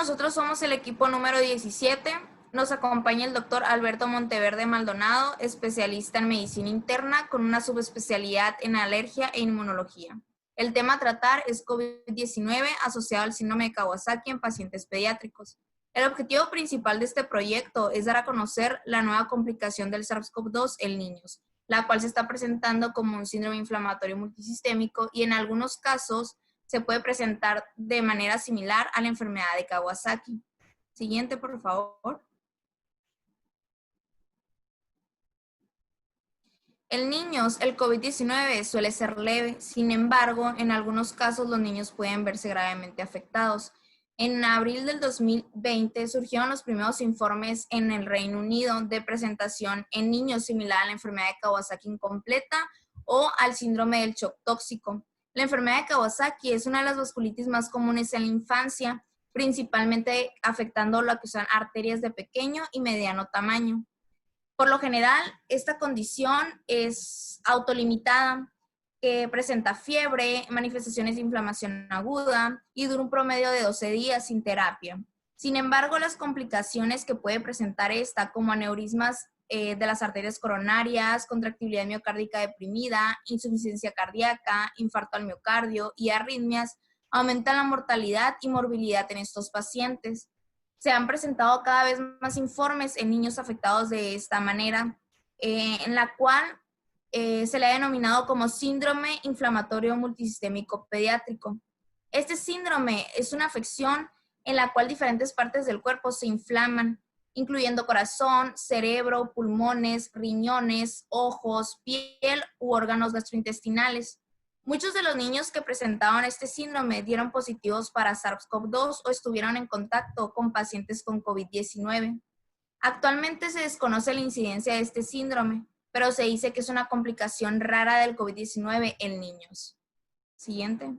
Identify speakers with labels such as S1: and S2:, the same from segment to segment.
S1: nosotros somos el equipo número 17. Nos acompaña el doctor Alberto Monteverde Maldonado, especialista en medicina interna con una subespecialidad en alergia e inmunología. El tema a tratar es COVID-19 asociado al síndrome de Kawasaki en pacientes pediátricos. El objetivo principal de este proyecto es dar a conocer la nueva complicación del SARS-CoV-2 en niños, la cual se está presentando como un síndrome inflamatorio multisistémico y en algunos casos se puede presentar de manera similar a la enfermedad de Kawasaki. Siguiente, por favor. En niños, el COVID-19 suele ser leve, sin embargo, en algunos casos los niños pueden verse gravemente afectados. En abril del 2020 surgieron los primeros informes en el Reino Unido de presentación en niños similar a la enfermedad de Kawasaki incompleta o al síndrome del shock tóxico. La enfermedad de Kawasaki es una de las vasculitis más comunes en la infancia, principalmente afectando lo que son arterias de pequeño y mediano tamaño. Por lo general, esta condición es autolimitada, que presenta fiebre, manifestaciones de inflamación aguda y dura un promedio de 12 días sin terapia. Sin embargo, las complicaciones que puede presentar esta, como aneurismas de las arterias coronarias, contractibilidad miocárdica deprimida, insuficiencia cardíaca, infarto al miocardio y arritmias, aumentan la mortalidad y morbilidad en estos pacientes. Se han presentado cada vez más informes en niños afectados de esta manera, en la cual se le ha denominado como síndrome inflamatorio multisistémico pediátrico. Este síndrome es una afección en la cual diferentes partes del cuerpo se inflaman, incluyendo corazón, cerebro, pulmones, riñones, ojos, piel u órganos gastrointestinales. Muchos de los niños que presentaban este síndrome dieron positivos para SARS-CoV-2 o estuvieron en contacto con pacientes con COVID-19. Actualmente se desconoce la incidencia de este síndrome, pero se dice que es una complicación rara del COVID-19 en niños. Siguiente.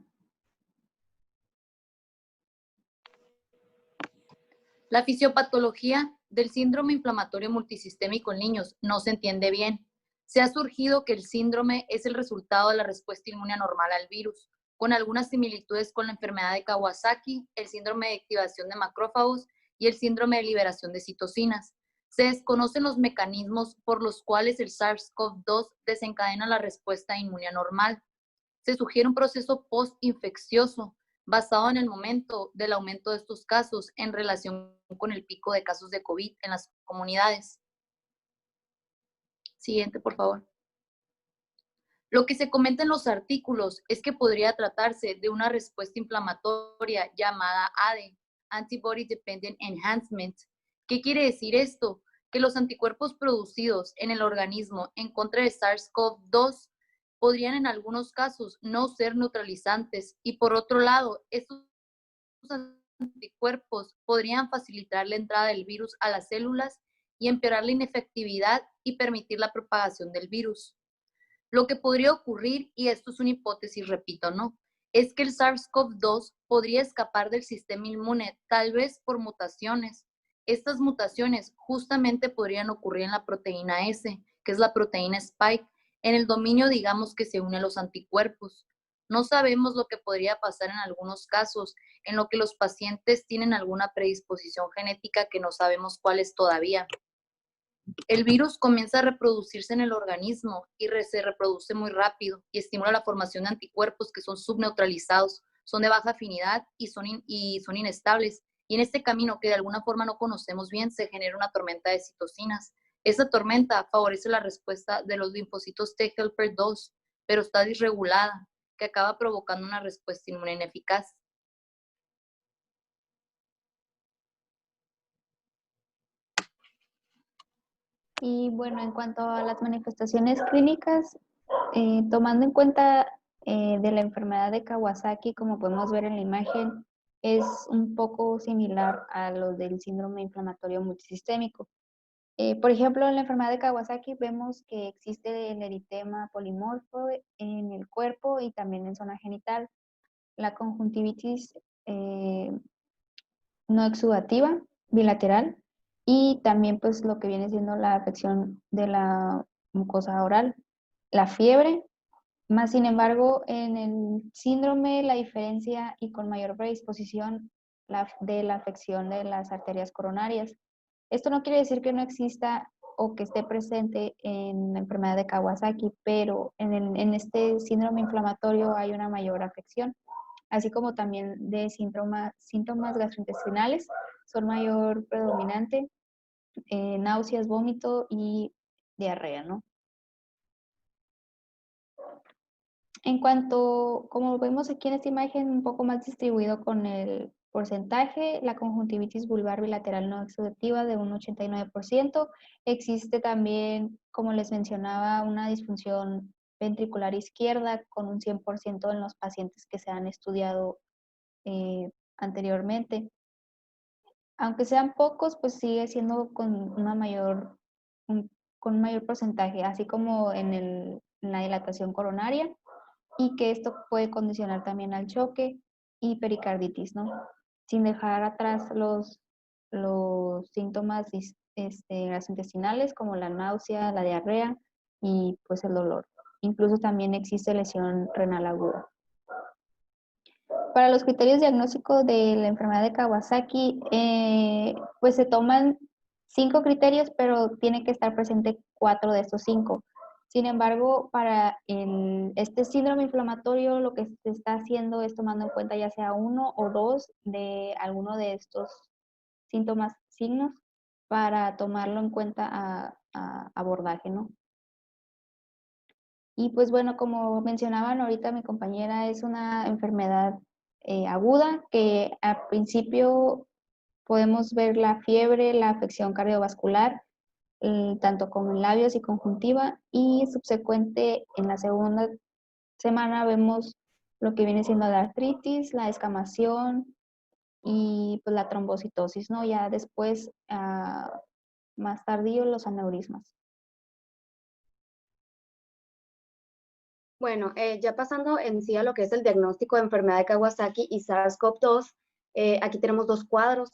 S2: La fisiopatología del síndrome inflamatorio multisistémico en niños no se entiende bien. Se ha surgido que el síndrome es el resultado de la respuesta inmune anormal al virus, con algunas similitudes con la enfermedad de Kawasaki, el síndrome de activación de macrófagos y el síndrome de liberación de citocinas. Se desconocen los mecanismos por los cuales el SARS-CoV-2 desencadena la respuesta inmune anormal. Se sugiere un proceso postinfeccioso basado en el momento del aumento de estos casos en relación con el pico de casos de COVID en las comunidades. Siguiente, por favor. Lo que se comenta en los artículos es que podría tratarse de una respuesta inflamatoria llamada ADE, Antibody Dependent Enhancement. ¿Qué quiere decir esto? Que los anticuerpos producidos en el organismo en contra de SARS-CoV-2 podrían en algunos casos no ser neutralizantes y por otro lado, estos anticuerpos podrían facilitar la entrada del virus a las células y empeorar la inefectividad y permitir la propagación del virus. Lo que podría ocurrir, y esto es una hipótesis, repito, ¿no? Es que el SARS-CoV-2 podría escapar del sistema inmune, tal vez por mutaciones. Estas mutaciones justamente podrían ocurrir en la proteína S, que es la proteína Spike, en el dominio, digamos, que se une a los anticuerpos. No sabemos lo que podría pasar en algunos casos, en lo que los pacientes tienen alguna predisposición genética que no sabemos cuál es todavía. El virus comienza a reproducirse en el organismo y se reproduce muy rápido y estimula la formación de anticuerpos que son subneutralizados, son de baja afinidad y son inestables. Y en este camino que de alguna forma no conocemos bien, se genera una tormenta de citocinas. Esta tormenta favorece la respuesta de los linfocitos T helper 2, pero está disregulada, que acaba provocando una respuesta inmune ineficaz.
S3: Y bueno, en cuanto a las manifestaciones clínicas, tomando en cuenta de la enfermedad de Kawasaki, como podemos ver en la imagen, es un poco similar a lo del síndrome inflamatorio multisistémico. Por ejemplo, en la enfermedad de Kawasaki vemos que existe el eritema polimorfo en el cuerpo y también en zona genital, la conjuntivitis no exudativa bilateral y también pues lo que viene siendo la afección de la mucosa oral, la fiebre. Más sin embargo, en el síndrome la diferencia y con mayor predisposición de la afección de las arterias coronarias. Esto no quiere decir que no exista o que esté presente en la enfermedad de Kawasaki, pero en este síndrome inflamatorio hay una mayor afección, así como también de síntomas gastrointestinales, son mayor predominante, náuseas, vómito y diarrea, ¿no? En cuanto, como vemos aquí en esta imagen, un poco más distribuido con el porcentaje, la conjuntivitis vulvar bilateral no exudativa de un 89%. Existe también, como les mencionaba, una disfunción ventricular izquierda con un 100% en los pacientes que se han estudiado anteriormente. Aunque sean pocos, pues sigue siendo con con un mayor porcentaje, así como en la dilatación coronaria, y que esto puede condicionar también al choque y pericarditis, ¿no? Sin dejar atrás los síntomas gastrointestinales como la náusea, la diarrea y pues el dolor. Incluso también existe lesión renal aguda. Para los criterios diagnósticos de la enfermedad de Kawasaki, pues se toman 5 criterios, pero tiene que estar presente 4 de estos 5. Sin embargo, para este síndrome inflamatorio, lo que se está haciendo es tomando en cuenta ya sea 1 o 2 de alguno de estos síntomas, signos, para tomarlo en cuenta a abordaje, ¿no? Y pues bueno, como mencionaban ahorita mi compañera, es una enfermedad aguda que al principio podemos ver la fiebre, la afección cardiovascular, tanto con labios y conjuntiva, y subsecuente en la segunda semana vemos lo que viene siendo la artritis, la descamación y pues la trombocitosis, ¿no? Ya después, más tardío, los aneurismas.
S4: Bueno, ya pasando en sí a lo que es el diagnóstico de enfermedad de Kawasaki y SARS-CoV-2, aquí tenemos 2 cuadros.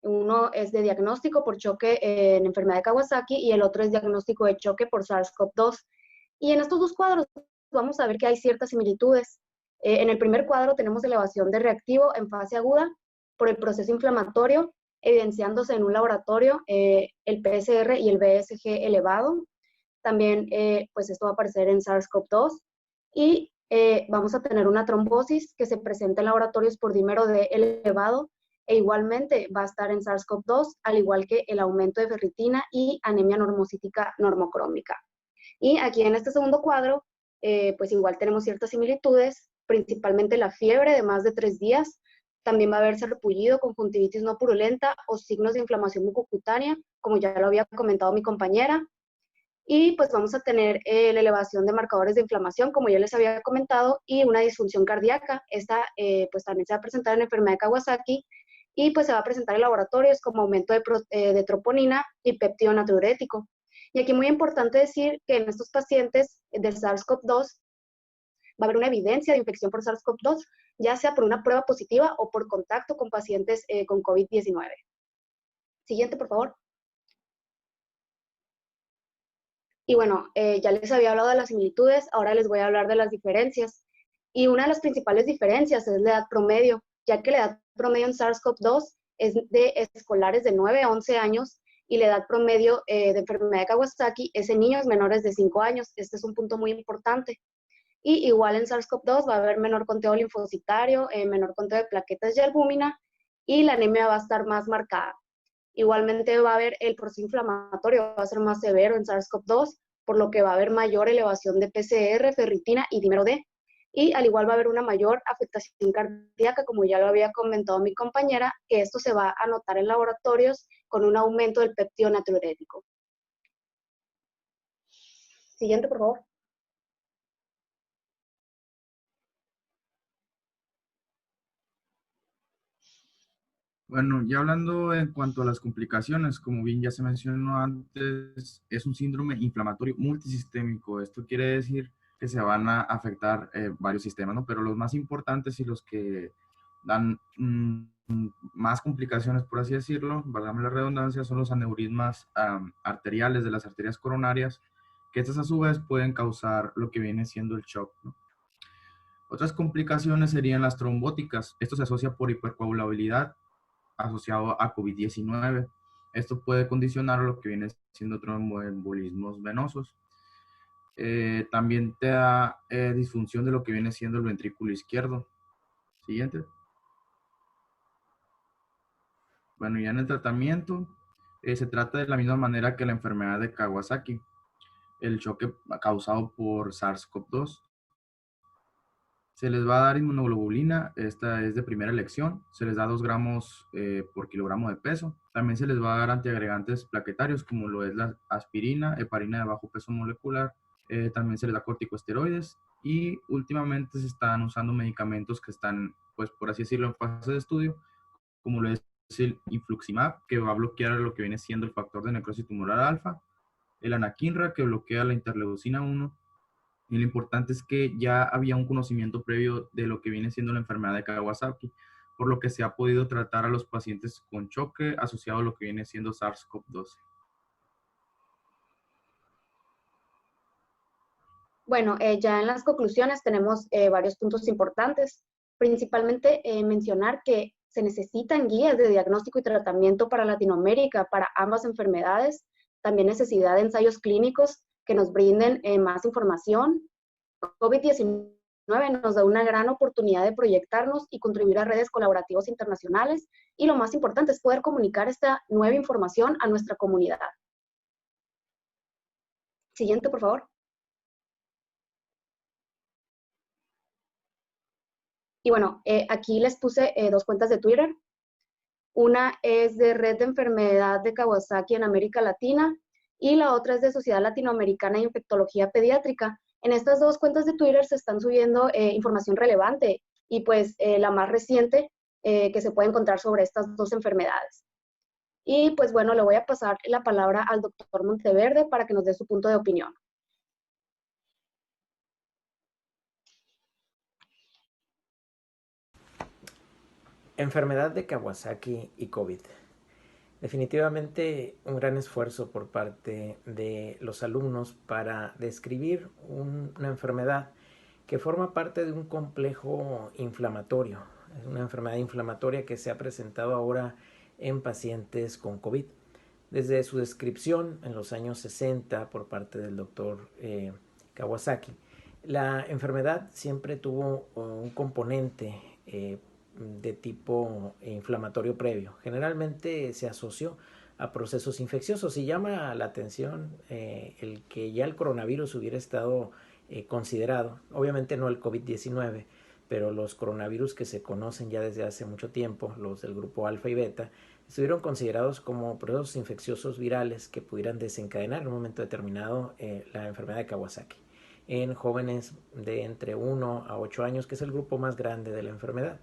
S4: Uno es de diagnóstico por choque en enfermedad de Kawasaki y el otro es diagnóstico de choque por SARS-CoV-2. Y en estos 2 cuadros vamos a ver que hay ciertas similitudes. En el primer cuadro tenemos elevación de reactivo en fase aguda por el proceso inflamatorio, evidenciándose en un laboratorio el PCR y el BSG elevado. También, pues esto va a aparecer en SARS-CoV-2 y vamos a tener una trombosis que se presenta en laboratorios por dímero D elevado e igualmente va a estar en SARS-CoV-2, al igual que el aumento de ferritina y anemia normocítica normocrómica. Y aquí en este segundo cuadro, pues igual tenemos ciertas similitudes, principalmente la fiebre de más de 3 días, también va a haber sarpullido, conjuntivitis no purulenta o signos de inflamación mucocutánea, como ya lo había comentado mi compañera. Y pues vamos a tener la elevación de marcadores de inflamación, como ya les había comentado, y una disfunción cardíaca. Esta pues también se va a presentar en la enfermedad de Kawasaki y pues se va a presentar en laboratorios como aumento de troponina y péptido natriurético. Y aquí muy importante decir que en estos pacientes del SARS-CoV-2 va a haber una evidencia de infección por SARS-CoV-2, ya sea por una prueba positiva o por contacto con pacientes con COVID-19. Siguiente, por favor. Y bueno, ya les había hablado de las similitudes, ahora les voy a hablar de las diferencias. Y una de las principales diferencias es la edad promedio, ya que la edad promedio en SARS-CoV-2 es de escolares de 9 a 11 años y la edad promedio de enfermedad de Kawasaki es en niños menores de 5 años. Este es un punto muy importante. Y igual en SARS-CoV-2 va a haber menor conteo linfocitario, menor conteo de plaquetas y albúmina y la anemia va a estar más marcada. Igualmente va a haber el proceso inflamatorio, va a ser más severo en SARS-CoV-2, por lo que va a haber mayor elevación de PCR, ferritina y dímero D. Y al igual va a haber una mayor afectación cardíaca, como ya lo había comentado mi compañera, que esto se va a notar en laboratorios con un aumento del péptido natriurético. Siguiente, por favor.
S5: Bueno, ya hablando en cuanto a las complicaciones, como bien ya se mencionó antes, es un síndrome inflamatorio multisistémico. Esto quiere decir que se van a afectar varios sistemas, ¿no? Pero los más importantes y los que dan más complicaciones, por así decirlo, válgame la redundancia, son los aneurismas arteriales de las arterias coronarias, que estas a su vez pueden causar lo que viene siendo el shock, ¿no? Otras complicaciones serían las trombóticas. Esto se asocia por hipercoagulabilidad asociado a COVID-19. Esto puede condicionar lo que viene siendo tromboembolismos venosos. También te da disfunción de lo que viene siendo el ventrículo izquierdo. Siguiente. Bueno, ya en el tratamiento se trata de la misma manera que la enfermedad de Kawasaki, el choque causado por SARS-CoV-2. Se les va a dar inmunoglobulina, esta es de primera elección, se les da 2 gramos por kilogramo de peso. También se les va a dar antiagregantes plaquetarios como lo es la aspirina, heparina de bajo peso molecular, también se les da corticosteroides y últimamente se están usando medicamentos que están, pues por así decirlo, en fase de estudio, como lo es el influximab, que va a bloquear lo que viene siendo el factor de necrosis tumoral alfa, el anakinra, que bloquea la interleucina 1, y lo importante es que ya había un conocimiento previo de lo que viene siendo la enfermedad de Kawasaki, por lo que se ha podido tratar a los pacientes con choque asociado a lo que viene siendo SARS-CoV-2.
S4: Bueno, ya en las conclusiones tenemos varios puntos importantes. Principalmente mencionar que se necesitan guías de diagnóstico y tratamiento para Latinoamérica, para ambas enfermedades. También necesidad de ensayos clínicos que nos brinden más información. COVID-19 nos da una gran oportunidad de proyectarnos y contribuir a redes colaborativas internacionales. Y lo más importante es poder comunicar esta nueva información a nuestra comunidad. Siguiente, por favor. Y bueno, aquí les puse 2 cuentas de Twitter. Una es de Red de Enfermedad de Kawasaki en América Latina y la otra es de Sociedad Latinoamericana de Infectología Pediátrica. En estas 2 cuentas de Twitter se están subiendo información relevante y pues la más reciente que se puede encontrar sobre estas 2 enfermedades. Y pues bueno, le voy a pasar la palabra al doctor Monteverde para que nos dé su punto de opinión.
S6: Enfermedad de Kawasaki y COVID. Definitivamente un gran esfuerzo por parte de los alumnos para describir una enfermedad que forma parte de un complejo inflamatorio. Es una enfermedad inflamatoria que se ha presentado ahora en pacientes con COVID. Desde su descripción en los años 60 por parte del doctor Kawasaki, la enfermedad siempre tuvo un componente de tipo inflamatorio previo. Generalmente se asoció a procesos infecciosos y llama la atención el que ya el coronavirus hubiera estado considerado, obviamente no el COVID-19, pero los coronavirus que se conocen ya desde hace mucho tiempo, los del grupo alfa y beta, estuvieron considerados como procesos infecciosos virales que pudieran desencadenar en un momento determinado la enfermedad de Kawasaki en jóvenes de entre 1 a 8 años, que es el grupo más grande de la enfermedad.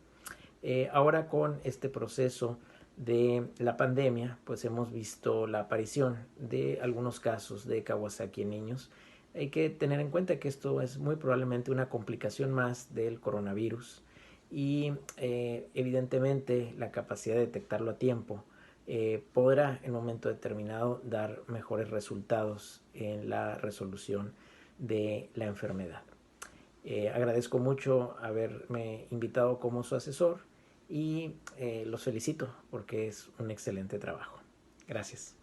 S6: Ahora con este proceso de la pandemia, pues hemos visto la aparición de algunos casos de Kawasaki en niños. Hay que tener en cuenta que esto es muy probablemente una complicación más del coronavirus y evidentemente la capacidad de detectarlo a tiempo podrá en un momento determinado dar mejores resultados en la resolución de la enfermedad. Agradezco mucho haberme invitado como su asesor y los felicito porque es un excelente trabajo. Gracias.